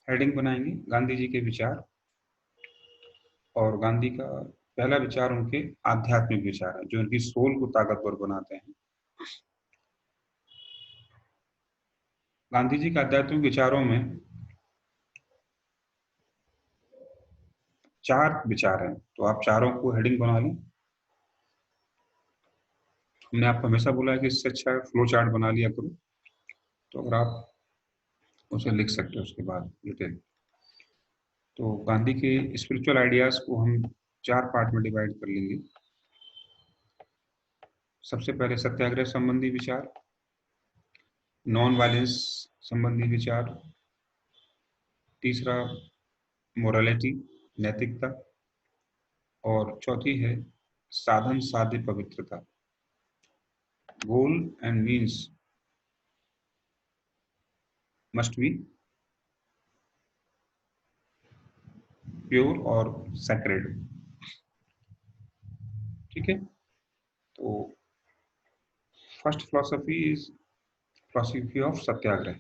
Heading बनाएंगे गांधी जी के विचार, और गांधी का पहला विचार उनके आध्यात्मिक विचार है जो उनकी सोल को ताकतवर बनाते हैं। गांधी जी के आध्यात्मिक विचारों में 4 विचार हैं, तो आप चारों को हेडिंग बना लें। हमने आपको हमेशा बोला है कि इससे अच्छा है फ्लो चार्ट बना लिया करो, तो अगर आप उसे लिख सकते हो उसके बाद डिटेल। तो गांधी के स्पिरिचुअल आइडियाज को हम 4 पार्ट में डिवाइड कर लेंगे। सबसे पहले सत्याग्रह संबंधी विचार, नॉन वायलेंस संबंधी विचार, तीसरा मोरालिटी नैतिकता, और चौथी है साधन साध्य पवित्रता, goal and means must be pure और सैक्रेड। ठीक है, तो first philosophy is philosophy of satyagraha.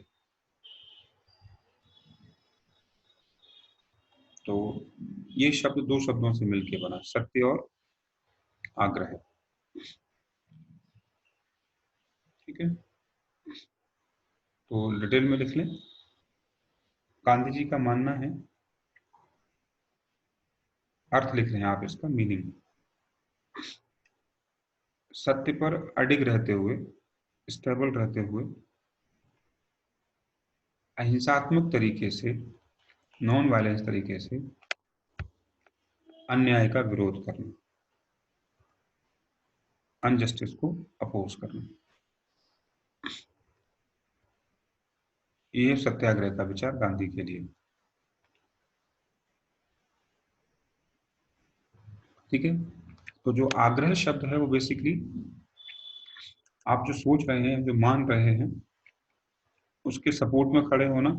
तो ये शब्द 2 शब्दों से मिलकर बना, सत्य और आग्रह। ठीक है, तो डिटेल में लिख लें। गांधी जी का मानना है, अर्थ लिख रहे हैं आप इसका मीनिंग, सत्य पर अडिग रहते हुए, स्टेबल रहते हुए, अहिंसात्मक तरीके से, नॉन वायलेंस तरीके से अन्याय का विरोध करना, अनजस्टिस को अपोज करना, ये सत्याग्रह का विचार गांधी के लिए। ठीक है, तो जो आग्रह शब्द है वो बेसिकली आप जो सोच रहे हैं, जो मान रहे हैं, उसके सपोर्ट में खड़े होना,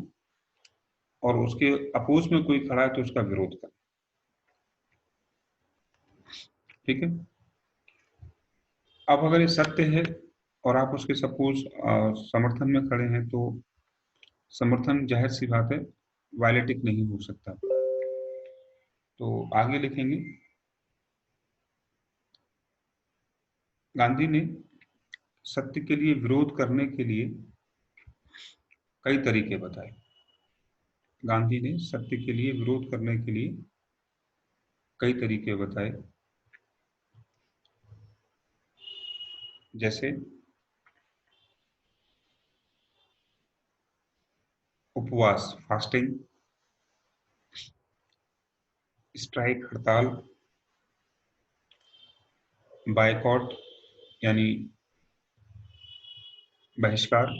और उसके अपोज में कोई खड़ा है तो उसका विरोध करना। ठीक है, अब अगर ये सत्य है और आप उसके सपोज समर्थन में खड़े हैं, तो समर्थन जाहिर सी बात है वायलेटिक नहीं हो सकता। तो आगे लिखेंगे, गांधी ने सत्य के लिए विरोध करने के लिए कई तरीके बताए। गांधी ने सत्य के लिए विरोध करने के लिए कई तरीके बताए, जैसे उपवास फास्टिंग, स्ट्राइक हड़ताल, बायकॉट यानी बहिष्कार,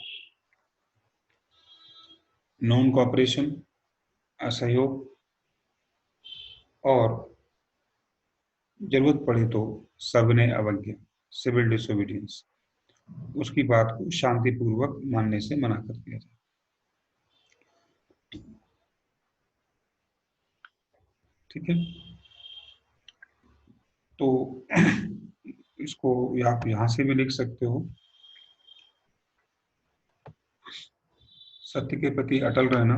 नॉन कॉपरेशन असहयोग, और जरूरत पड़े तो सविनय अवज्ञा सिविल डिसोबीडियंस, उसकी बात को शांतिपूर्वक मानने से मना कर दिया जाए। ठीक है, तो इसको आप यहां से भी लिख सकते हो, सत्य के प्रति अटल रहना,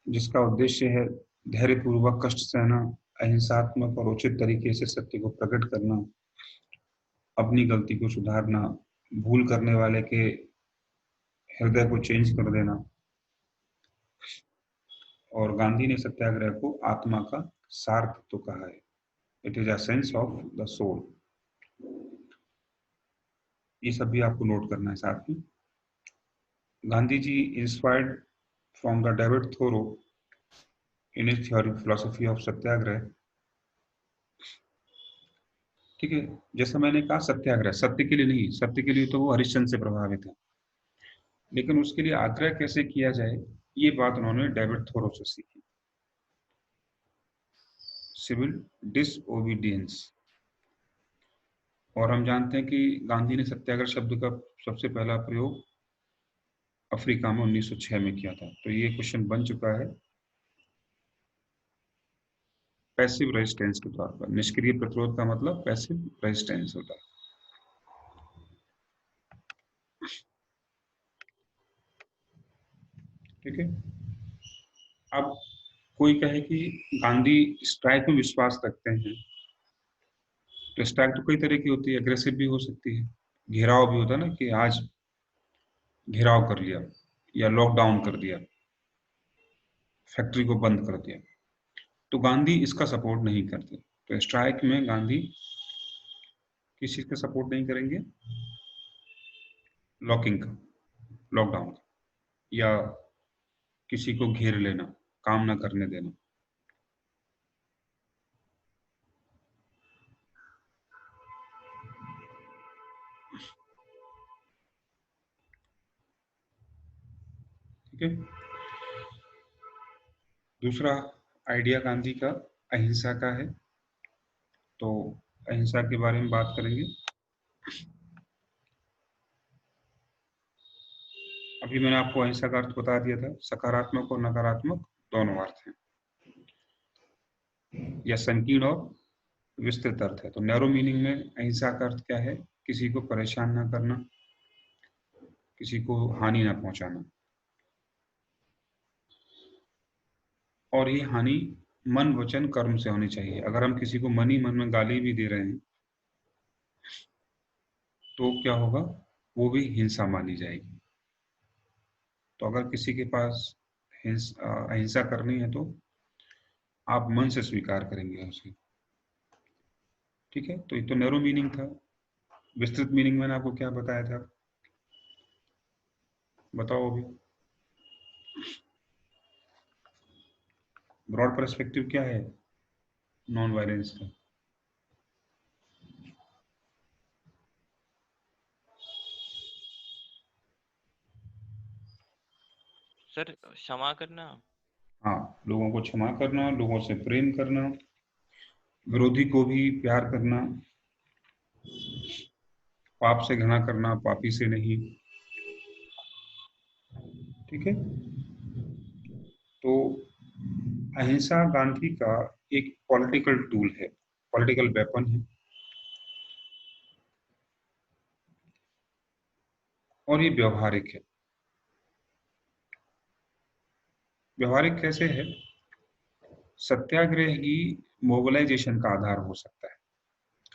जिसका उद्देश्य है धैर्यपूर्वक कष्ट सहना, अहिंसात्मक और उचित तरीके से सत्य को प्रकट करना, अपनी गलती को सुधारना, भूल करने वाले के हृदय को चेंज कर देना। और गांधी ने सत्याग्रह को आत्मा का सार तो कहा है, it is a sense of the soul. ये सब भी आपको नोट करना है साथ में। Gandhi ji inspired from the David Thoreau in his theory philosophy of satyagraha. ठीक है, जैसा मैंने कहा सत्याग्रह सत्य के लिए नहीं, सत्य के लिए तो वो हरिश्चंद्र से प्रभावित है, लेकिन उसके लिए आग्रह कैसे किया जाए ये बात उन्होंने डेविड थोरो से सीखी, सिविल डिसओबीडियंस। और हम जानते हैं कि गांधी ने सत्याग्रह शब्द का सबसे पहला प्रयोग अफ्रीका में 1906 में किया था। तो ये क्वेश्चन बन चुका है पैसिव रेजिस्टेंस के तौर पर। निष्क्रिय प्रतिरोध का मतलब पैसिव रेजिस्टेंस होता है। ठीक है, अब कोई कहे कि गांधी स्ट्राइक में विश्वास रखते हैं, तो स्ट्राइक तो कई तरह की होती है, एग्रेसिव भी हो सकती है, घेराव भी होता है ना, कि आज घेराव कर लिया या लॉकडाउन कर दिया, फैक्ट्री को बंद कर दिया। तो गांधी इसका सपोर्ट नहीं करते। तो स्ट्राइक में गांधी किस चीज का सपोर्ट नहीं करेंगे? लॉकिंग का, लॉकडाउन का, या किसी को घेर लेना, काम ना करने देना। ठीक है। दूसरा आइडिया गांधी का अहिंसा का है। तो अहिंसा के बारे में बात करेंगे। अभी मैंने आपको अहिंसा का अर्थ बता दिया था, सकारात्मक और नकारात्मक दोनों अर्थ हैं, या संकीर्ण और विस्तृत अर्थ है। तो नैरो मीनिंग में अहिंसा का अर्थ क्या है? किसी को परेशान ना करना, किसी को हानि ना पहुंचाना। और ये हानि मन वचन कर्म से होनी चाहिए। अगर हम किसी को मन ही मन में गाली भी दे रहे हैं तो क्या होगा? वो भी हिंसा मानी जाएगी। तो अगर किसी के पास अहिंसा करनी है तो आप मन से स्वीकार करेंगे उसे। ठीक है। तो ये तो नैरो मीनिंग था। विस्तृत मीनिंग मैंने आपको क्या बताया था? बताओ अभी। ब्रॉड पर्सपेक्टिव क्या है नॉन वायलेंस का? सर क्षमा करना। हाँ, लोगों को क्षमा करना, लोगों से प्रेम करना, विरोधी को भी प्यार करना, पाप से घृणा करना, पापी से नहीं। ठीक है। तो अहिंसा गांधी का एक पॉलिटिकल टूल है, पॉलिटिकल वेपन है। और ये व्यवहारिक है। व्यवहारिक कैसे है? सत्याग्रह ही मोबिलाइजेशन का आधार हो सकता है,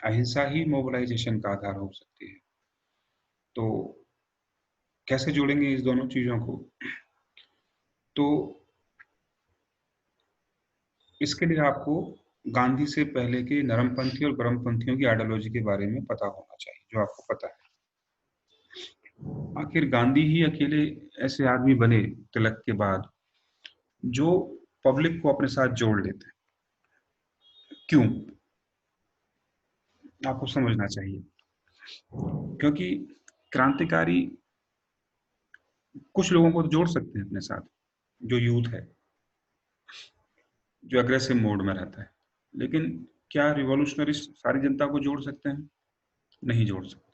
अहिंसा ही मोबिलाइजेशन का आधार हो सकती है। तो कैसे जोड़ेंगे इस दोनों चीजों को? तो इसके लिए आपको गांधी से पहले के नरमपंथी और गर्मपंथियों की आइडियोलॉजी के बारे में पता होना चाहिए, जो आपको पता है। आखिर गांधी ही अकेले ऐसे आदमी बने तिलक के बाद जो पब्लिक को अपने साथ जोड़ लेते हैं। क्यों? आपको समझना चाहिए। क्योंकि क्रांतिकारी कुछ लोगों को तो जोड़ सकते हैं अपने साथ, जो यूथ है, जो अग्रेसिव मोड में रहता है। लेकिन क्या रिवॉल्यूशनरी सारी जनता को जोड़ सकते हैं? नहीं जोड़ सकते।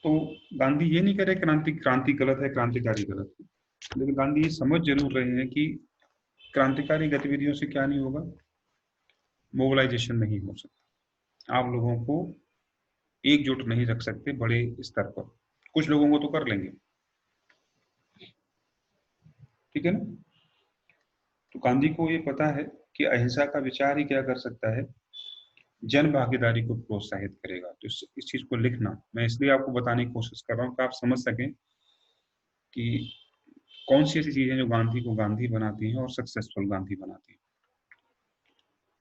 तो गांधी ये नहीं कह रहे क्रांति क्रांति गलत है, क्रांतिकारी गलत है। लेकिन गांधी ये समझ जरूर रहे हैं कि क्रांतिकारी गतिविधियों से क्या नहीं होगा? मोबिलाइजेशन नहीं हो सकता। आप लोगों को एकजुट नहीं रख सकते बड़े स्तर पर। कुछ लोगों को तो कर लेंगे। ठीक है ना? तो गांधी को ये पता है कि अहिंसा का विचार ही क्या कर सकता है? जन भागीदारी को प्रोत्साहित करेगा। तो इस चीज को लिखना मैं इसलिए आपको बताने की कोशिश कर रहा हूँ कि आप समझ सकें कि कौन सी ऐसी चीजें जो गांधी को गांधी बनाती हैं और सक्सेसफुल गांधी बनाती हैं।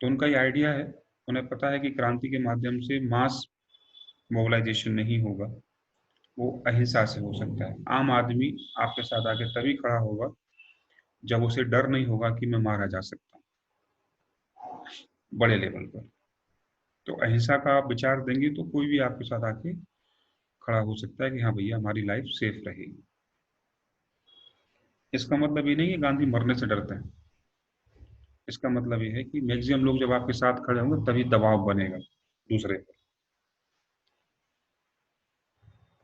तो उनका ये आइडिया है, उन्हें पता है कि क्रांति के माध्यम से मास मोबिलाइजेशन नहीं होगा, वो अहिंसा से हो सकता है। आम आदमी आपके साथ आके तभी खड़ा होगा जब उसे डर नहीं होगा कि मैं मारा जा सकता हूँ बड़े लेवल पर। तो अहिंसा का आप विचार देंगे तो कोई भी आपके साथ आके खड़ा हो सकता है कि हाँ भैया हमारी लाइफ सेफ रहेगी। इसका मतलब ये नहीं कि गांधी मरने से डरते हैं। इसका मतलब ये है कि मैक्सिमम लोग जब आपके साथ खड़े होंगे तभी दबाव बनेगा दूसरे पर।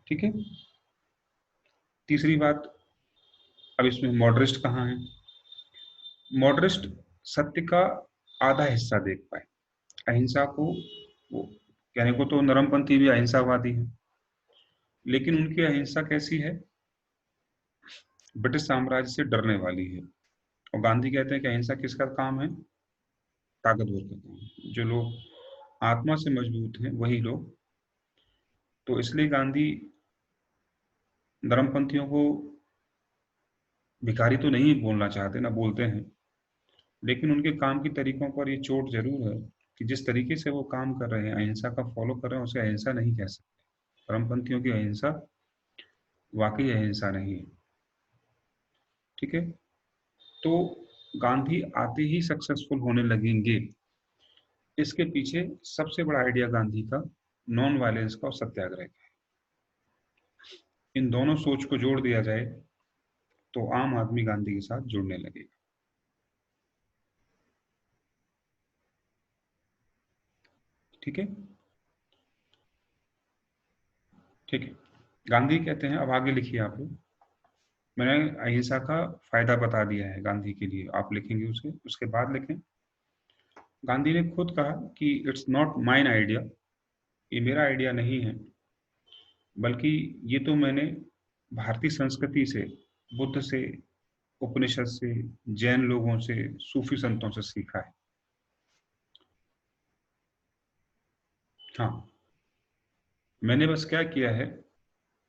ठीक है। तीसरी बात, अब इसमें मॉडरेस्ट कहाँ है? मॉडरेस्ट सत्य का आधा हिस्सा देख पाए। अहिंसा को वो कहने को तो नरमपंथी भी अहिंसावादी है, लेकिन उनकी अहिंसा कैसी है? ब्रिटिश साम्राज्य से डरने वाली है। और गांधी कहते हैं कि अहिंसा किसका काम है? ताकतवर का काम है। जो लोग आत्मा से मजबूत हैं वही लोग। तो इसलिए गांधी धर्मपंथियों को भिखारी तो नहीं बोलना चाहते, ना बोलते हैं, लेकिन उनके काम के तरीकों पर ये चोट जरूर है कि जिस तरीके से वो काम कर रहे हैं, अहिंसा का फॉलो कर रहे हैं, उसे अहिंसा नहीं कह सकते। धर्मपंथियों की अहिंसा वाकई अहिंसा नहीं है। ठीक है। तो गांधी आते ही सक्सेसफुल होने लगेंगे, इसके पीछे सबसे बड़ा आइडिया गांधी का नॉन वायलेंस का और सत्याग्रह का है। इन दोनों सोच को जोड़ दिया जाए तो आम आदमी गांधी के साथ जुड़ने लगेगा। ठीक है। ठीक है। गांधी कहते हैं, अब आगे लिखिए आप लोग। मैंने अहिंसा का फायदा बता दिया है गांधी के लिए, आप लिखेंगे उसे, उसके बाद लिखें। गांधी ने खुद कहा कि इट्स नॉट माइन आइडिया, ये मेरा आइडिया नहीं है, बल्कि ये तो मैंने भारतीय संस्कृति से, बुद्ध से, उपनिषद से, जैन लोगों से, सूफी संतों से सीखा है। हाँ, मैंने बस क्या किया है,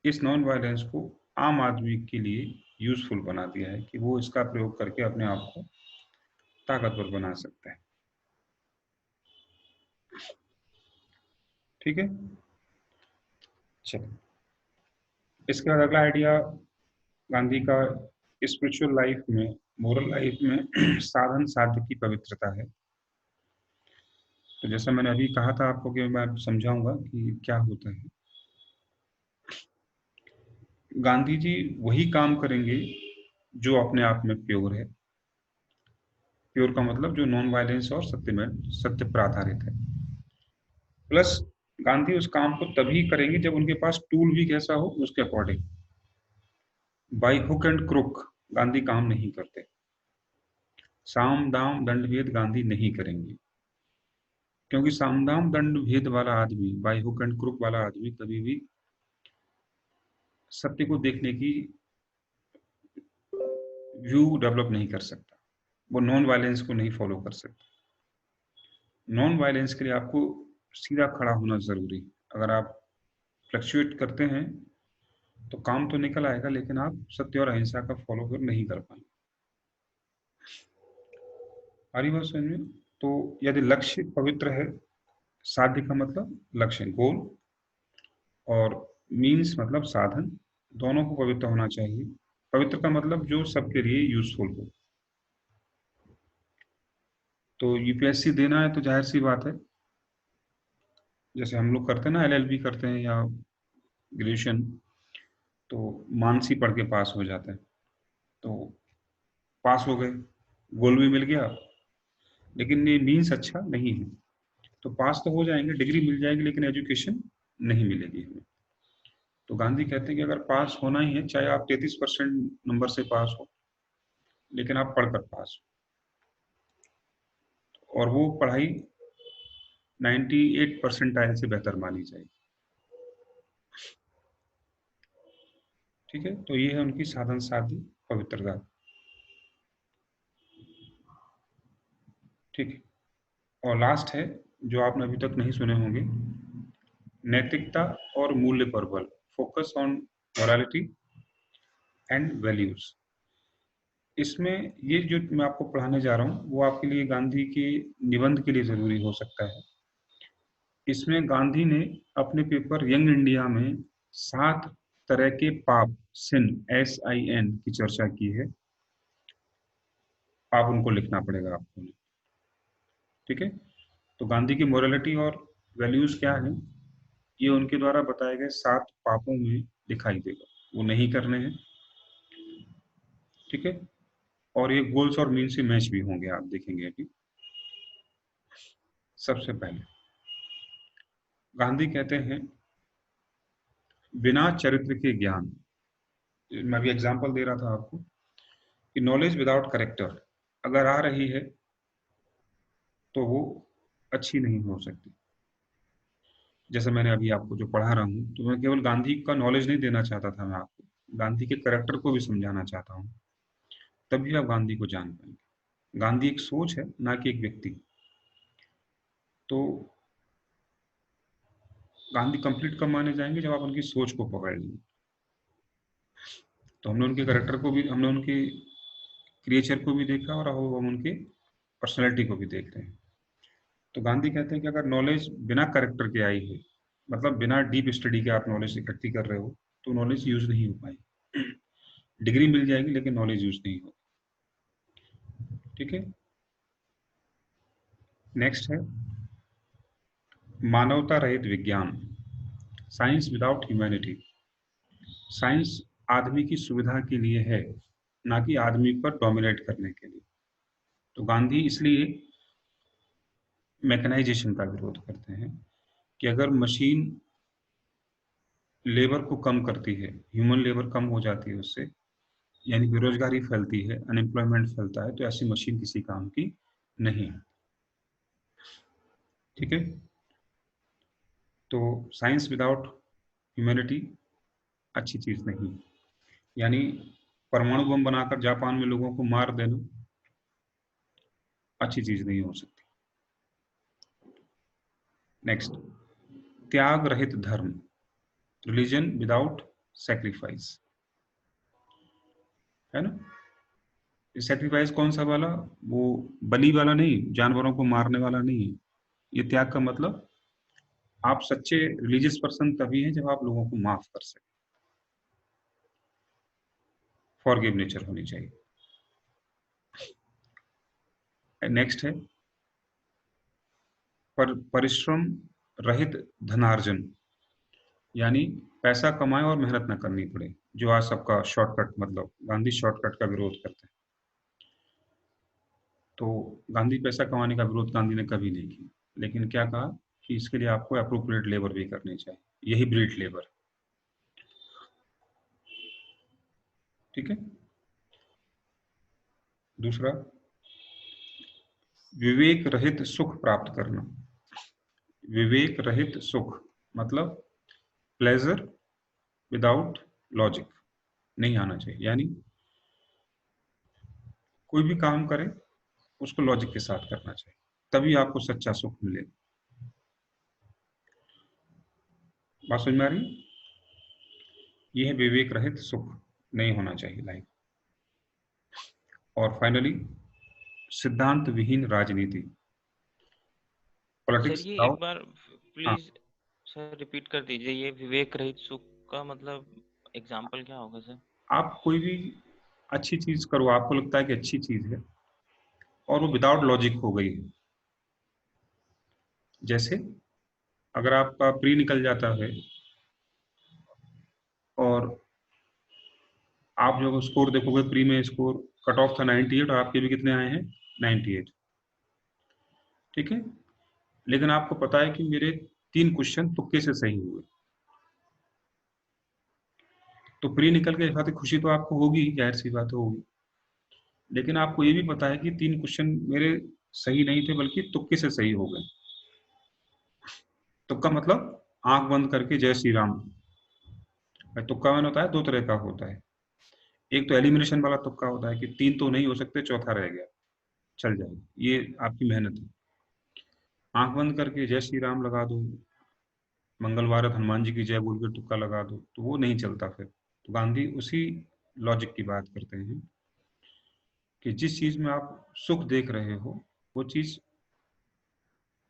इस नॉन वायलेंस को आम आदमी के लिए यूजफुल बना दिया है कि वो इसका प्रयोग करके अपने आप को ताकतवर बना सकता है। ठीक है। चलो, इसके बाद अगला आइडिया गांधी का स्पिरिचुअल लाइफ में, मोरल लाइफ में साधन साध्य की पवित्रता है। तो जैसा मैंने अभी कहा था आपको कि मैं समझाऊंगा कि क्या होता है। गांधी जी वही काम करेंगे जो अपने आप में प्योर है। प्योर का मतलब जो नॉन वायलेंस और सत्य में, सत्य पर आधारित है। प्लस गांधी उस काम को तभी करेंगे जब उनके पास टूल भी कैसा हो उसके according. By hook and crook Gandhi काम नहीं करते। साम दाम दंड भेद गांधी नहीं करेंगे, क्योंकि साम दाम दंड भेद वाला आदमी, बाई हुक एंड क्रुक वाला आदमी कभी भी सत्य को देखने की व्यू डेवलप नहीं कर सकता। वो नॉन वायलेंस को नहीं फॉलो कर सकता। नॉन वायलेंस के लिए आपको सीधा खड़ा होना जरूरी है। अगर आप फ्लक्चुएट करते हैं तो काम तो निकल आएगा, लेकिन आप सत्य और अहिंसा का फॉलो कर नहीं कर पाएंगे। हरी बात समझ में? तो यदि लक्ष्य पवित्र है, साध्य का मतलब लक्ष्य, गोल, और मीन्स मतलब साधन, दोनों को पवित्र होना चाहिए। पवित्र का मतलब जो सबके लिए यूजफुल हो। तो यूपीएससी देना है तो जाहिर सी बात है, जैसे हम लोग करते हैं ना, एलएलबी करते हैं या ग्रेजुएशन, तो मानसी पढ़ के पास हो जाते हैं। तो पास हो गए, गोल भी मिल गया, लेकिन ये मीन्स अच्छा नहीं है। तो पास तो हो जाएंगे, डिग्री मिल जाएगी, लेकिन एजुकेशन नहीं मिलेगी हमें। तो गांधी कहते हैं कि अगर पास होना ही है, चाहे आप 33% नंबर से पास हो, लेकिन आप पढ़कर पास हो, और वो पढ़ाई 98 परसेंटाइल से बेहतर मानी जाएगी। ठीक है। तो ये है उनकी साधन साध्य पवित्रता। ठीक है। और लास्ट है, जो आपने अभी तक नहीं सुने होंगे, नैतिकता और मूल्य पर बल, focus on morality and values. इसमें ये जो मैं आपको पढ़ाने जा रहा हूँ वो आपके लिए गांधी के निबंध के लिए जरूरी हो सकता है। इसमें गांधी ने अपने पेपर यंग इंडिया में 7 तरह के पाप, सिन, SIN की चर्चा की है। आप उनको लिखना पड़ेगा आपको। ठीक है। तो गांधी की मोरालिटी और वैल्यूज क्या है, ये उनके द्वारा बताए गए 7 पापों में दिखाई देगा, वो नहीं करने हैं। ठीक है। और ये गोल्स और मीन से मैच भी होंगे, आप देखेंगे अभी। सबसे पहले गांधी कहते हैं, बिना चरित्र के ज्ञान, मैं भी एग्जांपल दे रहा था आपको, कि नॉलेज विदाउट करेक्टर अगर आ रही है तो वो अच्छी नहीं हो सकती। जैसे मैंने अभी आपको जो पढ़ा रहा हूँ, तो मैं केवल गांधी का नॉलेज नहीं देना चाहता था मैं आपको, गांधी के कैरेक्टर को भी समझाना चाहता हूँ, तभी आप गांधी को जान पाएंगे। गांधी एक सोच है, ना कि एक व्यक्ति। तो गांधी कंप्लीट कब माने जाएंगे, जब आप उनकी सोच को पकड़ लेंगे। तो हमने उनके कैरेक्टर को भी, हमने उनके क्रिएचर को भी देखा, और अब हम उनके पर्सनैलिटी को भी देख रहे हैं। तो गांधी कहते हैं कि अगर नॉलेज बिना कैरेक्टर के आई है, मतलब बिना डीप स्टडी के आप नॉलेज इकट्ठी कर रहे हो, तो नॉलेज यूज नहीं हो पाएगी। डिग्री मिल जाएगी लेकिन नॉलेज यूज नहीं हो। ठीक है। नेक्स्ट है मानवता रहित विज्ञान, साइंस विदाउट ह्यूमैनिटी। साइंस आदमी की सुविधा के लिए है, ना कि आदमी पर डोमिनेट करने के लिए। तो गांधी इसलिए मैकेनाइजेशन का विरोध करते हैं कि अगर मशीन लेबर को कम करती है, ह्यूमन लेबर कम हो जाती है उससे, यानी बेरोजगारी फैलती है, अनएम्प्लॉयमेंट फैलता है, तो ऐसी मशीन किसी काम की नहीं। ठीक है। तो साइंस विदाउट ह्यूमैनिटी अच्छी चीज नहीं। यानी परमाणु बम बनाकर जापान में लोगों को मार देना अच्छी चीज नहीं हो सकती। नेक्स्ट, त्याग रहित धर्म, रिलीजन विदाउट सेक्रीफाइस, है ना। सेक्रीफाइस कौन सा वाला, वो बलि वाला नहीं, जानवरों को मारने वाला नहीं है। ये त्याग का मतलब, आप सच्चे रिलीजियस पर्सन तभी हैं जब आप लोगों को माफ कर सकें। फॉरगिव नेचर होनी चाहिए। नेक्स्ट है परिश्रम रहित धनार्जन, यानी पैसा कमाए और मेहनत ना करनी पड़े, जो आज सबका शॉर्टकट, मतलब गांधी शॉर्टकट का विरोध करते हैं। तो गांधी पैसा कमाने का विरोध गांधी ने कभी नहीं किया, लेकिन क्या कहा कि इसके लिए आपको अप्रोप्रिएट लेबर भी करनी चाहिए, यही ब्रीड लेबर। ठीक है। दूसरा, विवेक रहित सुख प्राप्त करना। विवेक रहित सुख मतलब प्लेजर विदाउट लॉजिक नहीं आना चाहिए। यानी कोई भी काम करे उसको लॉजिक के साथ करना चाहिए, तभी आपको सच्चा सुख मिलेगा। बात समझ में आ रही? यह है विवेक रहित सुख नहीं होना चाहिए लाइफ। और फाइनली, सिद्धांत विहीन राजनीति, सर पॉलिटिक्स ये विदाउट। एक बार हाँ, प्लीज सर रिपीट कर दीजिए, ये विवेक रहित सुख का मतलब एग्जाम्पल क्या होगा सर? आप कोई भी अच्छी चीज करो, आपको लगता है कि अच्छी चीज है, और वो विदाउट लॉजिक हो गई है। जैसे अगर आपका प्री निकल जाता है और आप जो स्कोर देखोगे, प्री में स्कोर कट ऑफ था 98 और आपके भी कितने आए हैं, 98। ठीक है। लेकिन आपको पता है कि मेरे 3 क्वेश्चन तुक्के से सही हुए, तो प्री निकल के साथ खुशी तो आपको होगी, जाहिर सी बात होगी। लेकिन आपको ये भी पता है कि 3 क्वेश्चन मेरे सही नहीं थे, बल्कि तुक्के से सही हो गए। तुक्का मतलब आंख बंद करके जय श्री राम। तुक्का मैंने होता है 2 तरह का होता है। एक तो एलिमिनेशन वाला तुक्का होता है कि 3 तो नहीं हो सकते, चौथा रह गया, चल जाएगी, ये आपकी मेहनत है। आंख बंद करके जय श्री राम लगा दो, मंगलवार हनुमान जी की जय बोल के तुक्का लगा दो, तो वो नहीं चलता फिर। तो गांधी उसी लॉजिक की बात करते हैं कि जिस चीज में आप सुख देख रहे हो, वो चीज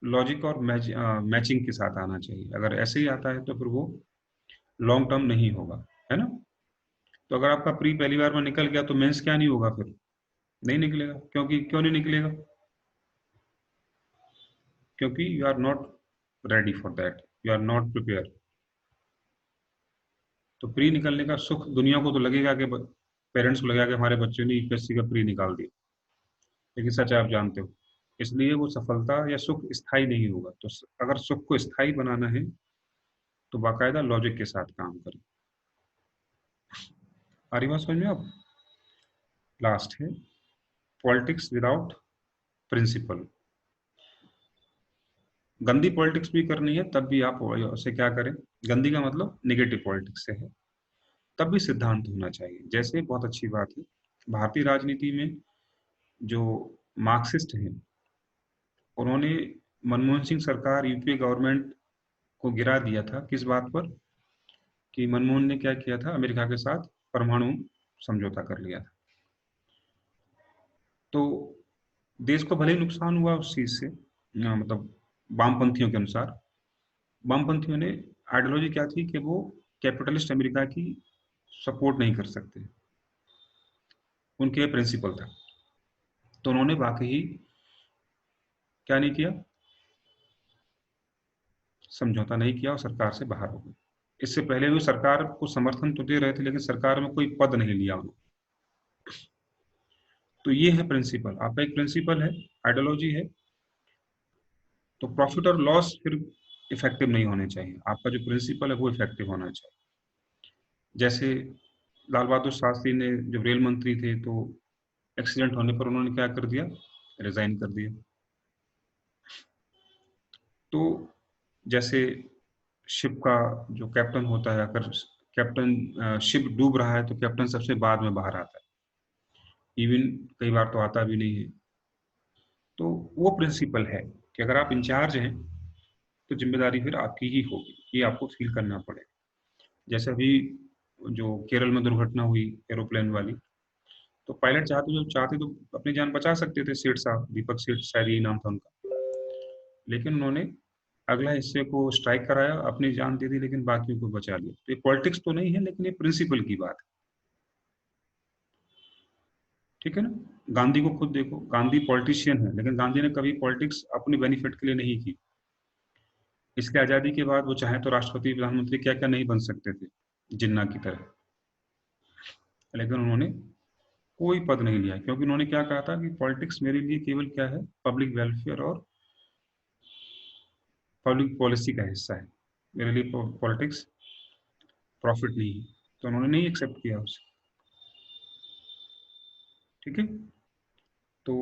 लॉजिक और मैचिंग के साथ आना चाहिए। अगर ऐसे ही आता है तो फिर वो लॉन्ग टर्म नहीं होगा, है ना। तो अगर आपका प्री पहली बार में निकल गया तो मेंस क्या नहीं होगा, फिर नहीं निकलेगा। क्योंकि क्यों नहीं निकलेगा? क्योंकि you are not ready for that, you are not prepare. तो प्री निकलने का सुख दुनिया को तो लगेगा कि पेरेंट्स को लगेगा कि हमारे बच्चे ने यूपीएससी का प्री निकाल दिया, लेकिन सच आप जानते हो। इसलिए वो सफलता या सुख स्थायी नहीं होगा। तो अगर सुख को स्थायी बनाना है तो बाकायदा लॉजिक के साथ काम करें। आ रही बात समझ में? अब लास्ट है पॉलिटिक्स विदाउट प्रिंसिपल। गंदी पॉलिटिक्स भी करनी है तब भी आप उसे क्या करें, गंदी का मतलब नेगेटिव पॉलिटिक्स से है, तब भी सिद्धांत होना चाहिए। जैसे बहुत अच्छी बात है, भारतीय राजनीति में जो मार्क्सिस्ट हैं, उन्होंने मनमोहन सिंह सरकार, यूपीए गवर्नमेंट को गिरा दिया था किस बात पर, कि मनमोहन ने क्या किया था, अमेरिका के साथ परमाणु समझौता कर लिया था। तो देश को भले ही नुकसान हुआ उस चीज से, मतलब वामपंथियों के अनुसार, वामपंथियों ने आइडियोलॉजी क्या थी कि वो कैपिटलिस्ट अमेरिका की सपोर्ट नहीं कर सकते, उनके प्रिंसिपल था। तो उन्होंने वाकई क्या नहीं किया, समझौता नहीं किया और सरकार से बाहर हो गए। इससे पहले भी सरकार को समर्थन तो दे रहे थे, लेकिन सरकार में कोई पद नहीं लिया उन्होंने। तो ये है प्रिंसिपल, आपका एक प्रिंसिपल है, आइडियोलॉजी है, तो प्रॉफिट और लॉस फिर इफेक्टिव नहीं होने चाहिए, आपका जो प्रिंसिपल है वो इफेक्टिव होना चाहिए। जैसे लाल बहादुर शास्त्री ने जब रेल मंत्री थे, तो एक्सीडेंट होने पर उन्होंने क्या कर दिया, रिजाइन कर दिया। तो जैसे शिप का जो कैप्टन होता है, अगर कैप्टन शिप डूब रहा है तो कैप्टन सबसे बाद में बाहर आता है, इवन कई बार तो आता भी नहीं है। तो वो प्रिंसिपल है कि अगर आप इंचार्ज हैं तो जिम्मेदारी फिर आपकी ही होगी, ये आपको फील करना पड़ेगा। जैसे अभी जो केरल में दुर्घटना हुई एरोप्लेन वाली, तो पायलट चाहते तो अपनी जान बचा सकते थे, सेठ साहब, दीपक सेठ शायद यही नाम था उनका, लेकिन उन्होंने अगला हिस्से को स्ट्राइक कराया, अपनी जान दे दी, लेकिन बाकियों को बचा लिया। तो ये पॉलिटिक्स तो नहीं है, लेकिन ये प्रिंसिपल की बात है, ठीक है ना। गांधी को खुद देखो, गांधी पॉलिटिशियन है, लेकिन गांधी ने कभी पॉलिटिक्स अपने बेनिफिट के लिए नहीं की। इसके आजादी के बाद वो चाहे तो राष्ट्रपति, प्रधानमंत्री, क्या क्या नहीं बन सकते थे, जिन्ना की तरह, लेकिन उन्होंने कोई पद नहीं लिया, क्योंकि उन्होंने क्या कहा था कि पॉलिटिक्स मेरे लिए केवल क्या है, पब्लिक वेलफेयर और पब्लिक पॉलिसी का हिस्सा है, मेरे लिए पॉलिटिक्स प्रॉफिट नहीं है। तो उन्होंने नहीं एक्सेप्ट किया उसे, ठीक है। तो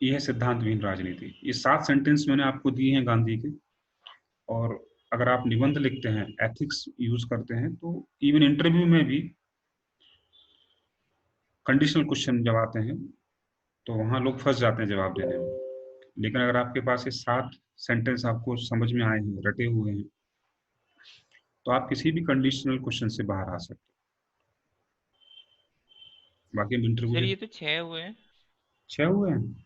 ये है सिद्धांतविहीन राजनीति। ये 7 सेंटेंस मैंने आपको दिए हैं गांधी के, और अगर आप निबंध लिखते हैं, एथिक्स यूज करते हैं, तो इवन इंटरव्यू में भी कंडीशनल क्वेश्चन जब आते हैं तो वहां लोग फंस जाते हैं जवाब देने में। लेकिन अगर आपके पास ये 7 सेंटेंस आपको समझ में आए हैं, रटे हुए हैं, तो आप किसी भी कंडीशनल क्वेश्चन से बाहर आ सकते हैं। बाकी हम इंटरव्यू सर ले। ये तो 6 हुए हैं। 6 हुए हैं?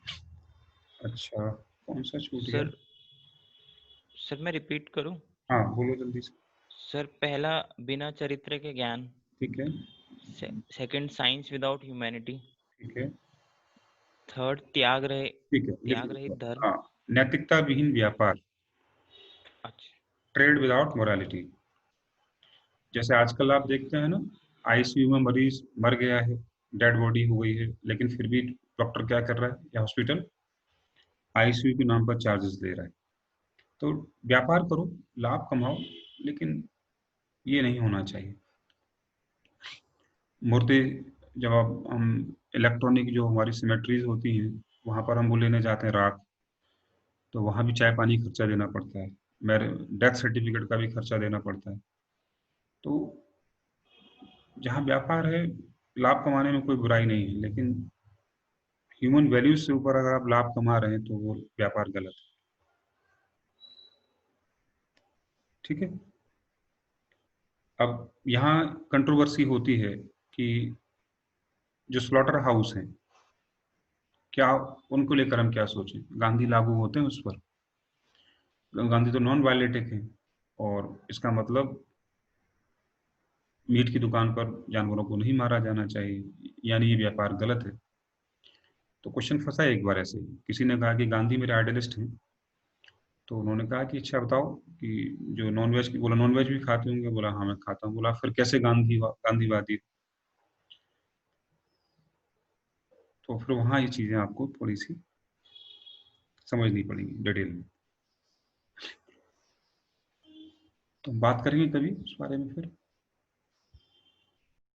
अच्छा, कौन सा छूट गया? सर सर मैं रिपीट करूं? हाँ, बोलो जल्दी से। सर पहला, बिना चरित्र के ज्ञान। ठीक है। Second, science without humanity. ठीक है। थर्ड, त्याग रहे ठीक है, लिख त्याग लो। रहित धर्म। हाँ, नैतिकता विहीन व्यापार, अच्छा। Trade without morality. जैसे आजकल आप देखते हैं ना, आईसीयू में मरीज मर गया है, डेड बॉडी हो गई है, लेकिन फिर भी डॉक्टर क्या कर रहा है, या हॉस्पिटल आईसीयू के नाम पर चार्जेस ले रहा है। तो व्यापार करो, लाभ कमाओ, लेकिन ये नहीं होना चाहिए। मूर्ति, जब आप हम इलेक्ट्रॉनिक जो हमारी सिमेट्रीज होती हैं, वहां पर हम वो लेने जाते हैं राख, तो वहां भी चाय पानी खर्चा देना पड़ता है, मेरे डेथ सर्टिफिकेट का भी खर्चा देना पड़ता है। तो जहाँ व्यापार है, लाभ कमाने में कोई बुराई नहीं है, लेकिन ह्यूमन वैल्यूज से ऊपर अगर आप लाभ कमा रहे हैं तो वो व्यापार गलत है, ठीक है। अब यहाँ कंट्रोवर्सी होती है कि जो स्लॉटर हाउस है, क्या उनको लेकर हम क्या सोचें, गांधी लागू होते हैं उस पर? गांधी तो नॉन वायलेटिक है, और इसका मतलब मीट की दुकान पर जानवरों को नहीं मारा जाना चाहिए, यानी ये व्यापार गलत है। तो क्वेश्चन फंसा एक बार ऐसे ही, किसी ने कहा कि गांधी मेरे आइडियलिस्ट हैं, तो उन्होंने कहा कि अच्छा बताओ कि जो नॉन वेज, बोला नॉन वेज भी खाते होंगे, बोला हाँ मैं खाता हूँ, बोला फिर कैसे गांधीवादी? तो फिर वहाँ ये चीजें आपको थोड़ी सी समझनी पड़ेंगी डिटेल में। तो हम बात करेंगे कभी उस बारे में फिर।